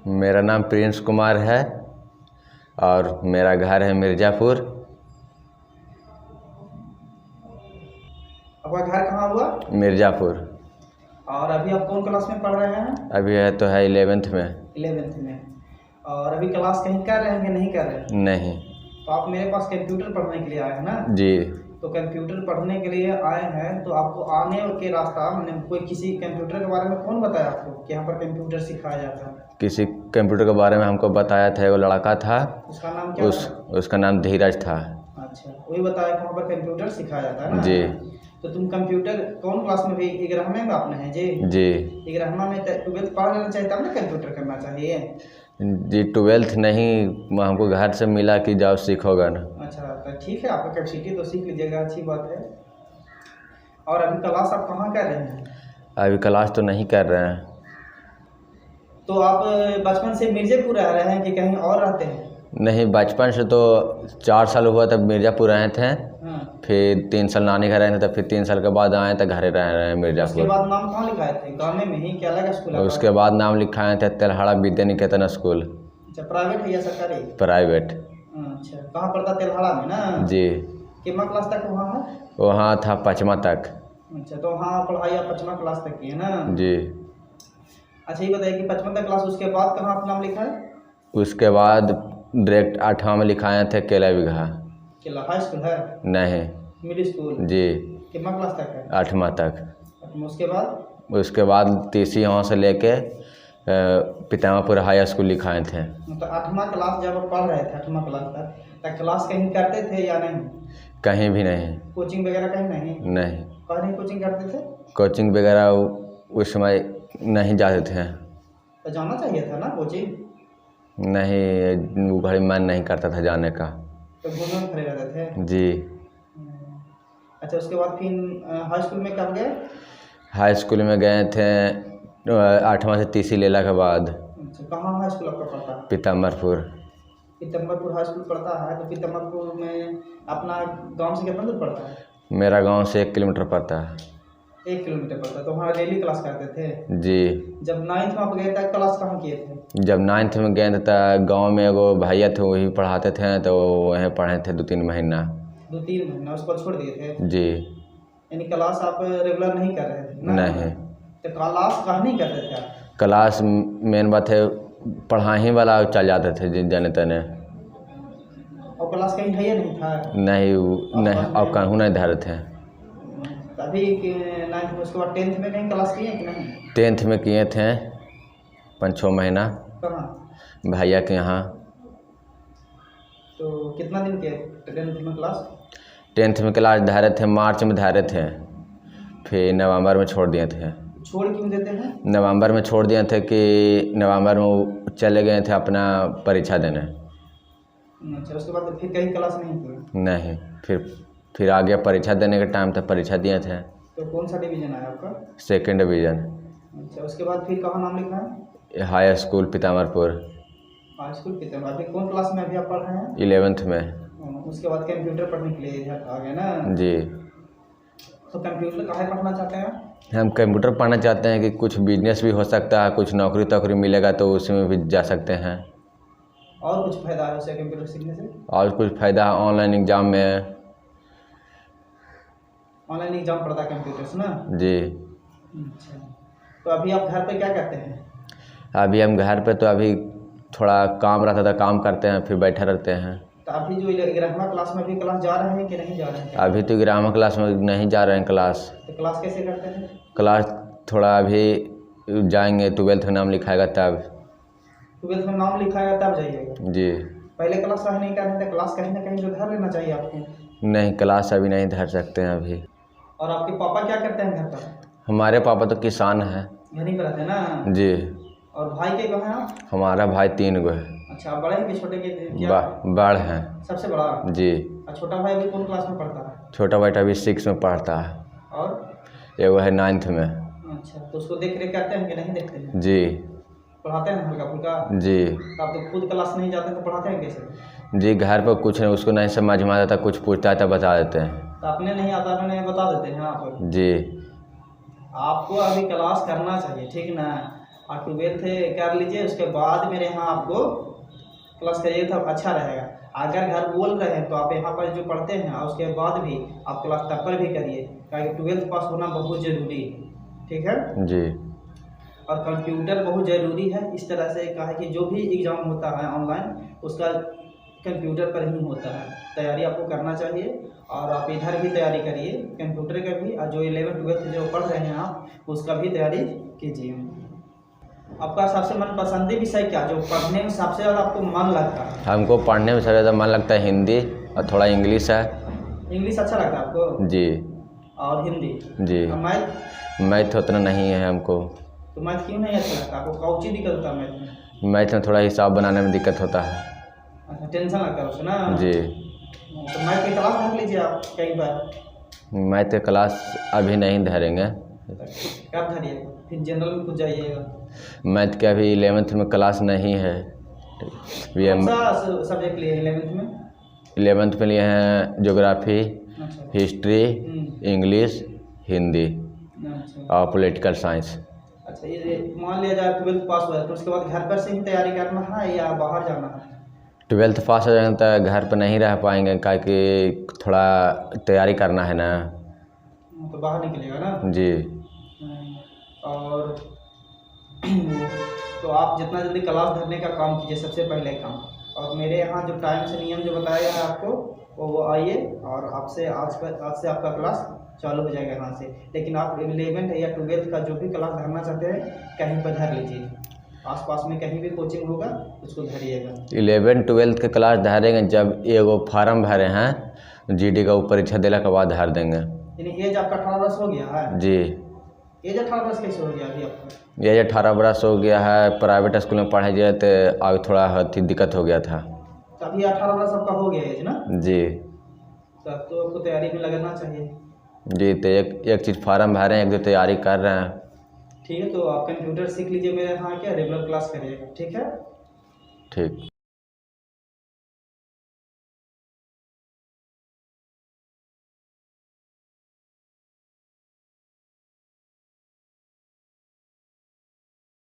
मेरा नाम प्रिंस कुमार है और मेरा घर है मिर्ज़ापुर। आपका घर कहाँ हुआ? मिर्ज़ापुर। और अभी आप कौन क्लास में पढ़ रहे हैं? अभी है तो है 11th में। 11th में। और अभी क्लास कहीं कर रहे हैं कि नहीं कर रहे हैं? नहीं। तो आप मेरे पास कंप्यूटर पढ़ने के लिए आए हैं ना? जी। तो कंप्यूटर पढ़ने के लिए आए हैं तो आपको आने के रास्ता मैंने कोई किसी कंप्यूटर के बारे में कौन बताया आपको कि यहाँ पर कंप्यूटर सिखाया जाता है? किसी कंप्यूटर के बारे में हमको बताया था, वो लड़का था। उसका नाम क्या उसका नाम धीरज था। अच्छा, वही बताया कि वहाँ पर कंप्यूटर सिखाया जाता है ना? जी। तो तुम कंप्यूटर कौन क्लास में भी? 11वीं में आपने है जी? जी। 11वीं में 12th पढ़ लेना चाहिए तब ना कंप्यूटर करना चाहिए। जी 12th नहीं, हमको घर से मिला कि जाओ सीखोगा ना। अच्छा, तो ठीक है, आपका कैपेसिटी तो सीख लीजिएगा, अच्छी बात है। और अभी क्लास आप कहाँ कर रहे हैं? अभी क्लास तो नहीं कर रहे हैं। तो आप बचपन से मिर्ज़ापुर रह रहे हैं कि कहीं और रहते हैं? नहीं, बचपन से तो 4 साल हुआ तब मिर्ज़ापुर रहे थे। हाँ। फिर 3 साल नानी घर रहे थे, तब फिर 3 साल के बाद आए तो घरे रह रहे हैं उसके मिर्ज़ापुर। बाद नाम कहाँ लिखाए थे? गाँव में ही क्या अलग स्कूल? उसके बाद नाम लिखाए थे तेल्हाड़ा विद्या निकेतन स्कूल। अच्छा, प्राइवेट है या सरकारी? प्राइवेट। अच्छा, कहाँ पड़ता? तेल्हाड़ा में ना? जी। कितना क्लास तक वहाँ है? वहाँ था 5वां तक। अच्छा, तो वहाँ पढ़ाई आप 5वां क्लास तक की है ना? जी। अच्छा, ये बताइए कि 5वां तक क्लास उसके बाद कहाँ आप नाम लिखा है? उसके बाद डायरेक्ट 8वां में लिखाए थे केला बिघा। केला हाई स्कूल है? नहीं। Middle school? जी। कितना क्लास तक है? 8वां तक। उसके बाद? उसके बाद तीसरी वहाँ से लेके पितामापुर हाई स्कूल लिखाए थे। तो 8वां क्लास जब आप पढ़ रहे थे 8वां क्लास तक क्लास कहीं करते थे या नहीं? कहीं भी नहीं। कोचिंग वगैरह कहीं नहीं? नहीं। कहीं नहीं कोचिंग करते थे? कोचिंग वगैरह उस समय नहीं जाते थे। तो जाना चाहिए था ना कोचिंग? नहीं, वो घड़ी मन नहीं करता था जाने का। तो घूमने में खड़े रहते थे? जी। अच्छा, उसके बाद फिर हाई स्कूल में कब गए? हाई स्कूल में गए थे 8वां से तीसरी लेला के बाद। अच्छा, कहाँ हाई स्कूल आपका पढ़ता है? पीतम्बरपुर। पीतम्बरपुर हाई स्कूल पढ़ता है। तो पीतम्बरपुर में अपना गांव से कितना दूर पड़ता है? मेरा गांव से 1 किलोमीटर पड़ता है। 1 किलोमीटर पड़ता है। तो वहाँ डेली क्लास करते थे? जी। जब 9th में आप गए तब क्लास कहाँ किए थे? जब 9th में गए थे तो गाँव में एगो भैया थे, वही पढ़ाते थे, तो वहीं पढ़े थे 2-3 महीना। 2-3 महीना उसको छोड़ दिए थे? जी। यानी क्लास आप रेगुलर नहीं कर रहे थे ना? नहीं। तो क्लास कहाँ नहीं करते थे आप? क्लास मेन बात है, पढ़ाई वाला चल जाते थे जने तने। और क्लास कहीं है या नहीं था? नहीं, अब कहूँ नहीं धरे थे। अभी 9th में, उसके बाद 10th में कहीं क्लास किए कि नहीं? 10th में किए थे 5-6 महीना कहाँ? भैया के यहाँ। तो कितना दिन किए 10th में क्लास? 10th में क्लास धरे थे, मार्च में धरे थे, फिर नवंबर में छोड़ दिए थे। छोड़ क्यों देते हैं? नवंबर में छोड़ दिए थे कि नवंबर में चले गए थे अपना परीक्षा देने। अच्छा, उसके बाद फिर कहीं क्लास नहीं की? नहीं, फिर आगे परीक्षा देने के टाइम तक परीक्षा दिए थे। तो कौन सा डिवीज़न आया आपका? 2nd division. अच्छा, उसके बाद फिर कहाँ नाम लिखा है? High school Pitambarpur. High school Pitambarpur. अभी कौन क्लास में अभी आप पढ़ रहे हैं? 11th में। उसके बाद कंप्यूटर पढ़ने के लिए इधर आ गए ना? जी। तो कंप्यूटर कहाँ पढ़ना चाहते हैं? हम कंप्यूटर पढ़ना चाहते हैं कि कुछ बिजनेस भी हो सकता है, कुछ नौकरी मिलेगा तो उसमें भी जा सकते हैं। और कुछ फायदा है उसे कंप्यूटर सीखने से? और कुछ फ़ायदा है ऑनलाइन एग्ज़ाम में। ऑनलाइन एग्जाम पढ़ता है कंप्यूटर से ना? जी। अच्छा, तो अभी आप घर पे क्या करते हैं? अभी हम घर पे तो अभी थोड़ा काम रहता था, काम करते हैं, फिर बैठे रहते हैं। तो अभी जो 11वीं क्लास में भी क्लास जा रहे हैं कि नहीं जा रहे हैं? अभी तो 11वीं क्लास में नहीं जा रहे हैं क्लास। तो क्लास कैसे करते हैं? क्लास थोड़ा अभी जाएंगे, 12th में नाम लिखाएगा तब। 12th में नाम लिखाएगा तब जाइएगा? जी। पहले क्लास कहीं नहीं कर रहे थे? क्लास कहीं ना कहीं जो धर लेना चाहिए आपको। नहीं, क्लास अभी नहीं धर सकते हैं अभी। और आपके पापा क्या करते हैं घर पर? हमारे पापा तो किसान हैं। यहीं पर रहते हैं ना? जी। और भाई के कहाँ हैं आप? हमारा भाई 3 गो है। अच्छा, बड़े हैं कि छोटे के क्या? बड़ हैं। सबसे बड़ा? जी। और छोटा भाई अभी कौन क्लास में पढ़ता है? छोटा बेटा अभी 6 में पढ़ता है। और एगो है 9th में। अच्छा, तो उसको देख रेख करते हैं कि नहीं देखते हैं? जी। पढ़ाते हैं हल्का फुल्का? जी। तो आप तो खुद क्लास नहीं जाते तो पढ़ाते हैं कैसे? जी, घर पर कुछ नहीं, उसको नहीं समझ में आता था, कुछ पूछता था बता देते हैं। तो आपने नहीं आता तो नहीं बता देते हैं आप? जी। आपको अभी क्लास करना चाहिए, ठीक ना? आप 12th कर लीजिए, उसके बाद मेरे यहाँ आपको क्लास करिए तो अच्छा रहेगा। अगर घर बोल रहे हैं तो आप यहाँ पर जो पढ़ते हैं और उसके बाद भी आप क्लास तब पर भी करिए, क्योंकि 12th पास होना बहुत ज़रूरी है। ठीक है जी। और कंप्यूटर बहुत ज़रूरी है। इस तरह से कहा कि जो भी एग्ज़ाम होता है ऑनलाइन उसका कंप्यूटर पर ही होता है। तैयारी आपको करना चाहिए और आप इधर भी तैयारी करिए कंप्यूटर का भी, और जो 11th 12th जो पढ़ रहे हैं आप उसका भी तैयारी कीजिए। आपका सबसे मनपसंदी विषय क्या, जो पढ़ने में सबसे ज़्यादा आपको मन लगता है? हमको पढ़ने में सबसे ज़्यादा मन लगता है हिंदी और थोड़ा इंग्लिश है। इंग्लिश अच्छा लगता है आपको? जी। और हिंदी? जी। और मैथ? मैथ उतना नहीं है हमको। तो मैथ क्यों नहीं अच्छा लगता आपको? कौन सी दिक्कत होता है मैथ में? मैथ में थोड़ा हिसाब बनाने में दिक्कत होता है। अच्छा, टेंशन लगता है उससे ना? जी। तो मैथ की क्लास रख लीजिए आप कई बार। मैथ की क्लास अभी नहीं धरेंगे। कब धरिएगा? फिर जनरल में कुछ जाइएगा। मैथ के अभी 11th में क्लास नहीं है। कौन सा सब्जेक्ट लिए 11th में? 11th में लिए हैं ज्योग्राफी, अच्छा। हिस्ट्री, इंग्लिश, हिंदी अच्छा। और पॉलिटिकल साइंस। अच्छा, ये मान लिया जाए 12th पास हुआ तो उसके बाद घर पर से ही तैयारी करना है या बाहर जाना है? 12th पास हो जाएंगे तो घर पर नहीं रह पाएंगे, क्योंकि थोड़ा तैयारी करना है ना। तो बाहर निकलेगा ना? जी। और तो आप जितना जल्दी क्लास धरने का काम कीजिए सबसे पहले काम। और मेरे यहाँ जो टाइम से नियम जो बताया गया है आपको वो आइए, और आज से आपका क्लास चालू हो जाएगा यहाँ से। लेकिन आप 11th या 12th का जो भी क्लास धरना चाहते हैं कहीं पर धर लीजिए, आसपास में कहीं भी कोचिंग होगा उसको धरिएगा। 11th 12th के क्लास धरेंगे जब एगो फार्म भरे हैं जीडी का, ऊपर परीक्षा देने के बाद धर देंगे। यानी एज आपका 18 वर्ष हो गया है? जी। एज 18 वर्ष कैसे हो गया अभी आपका? ये 18 वर्ष हो गया है, प्राइवेट स्कूल में पढ़ाई जाए तो आगे थोड़ा दिक्कत हो गया था। तो अभी 18 वर्ष आपका हो गया एज ना? जी। तब तो आपको तैयारी में लगना चाहिए। जी, तो एक चीज़ फार्म भरे हैं, एक दो तैयारी कर रहे हैं। ठीक है, तो आप कंप्यूटर सीख लीजिए मेरे यहाँ, क्या रेगुलर क्लास करिएगा। ठीक है? ठीक।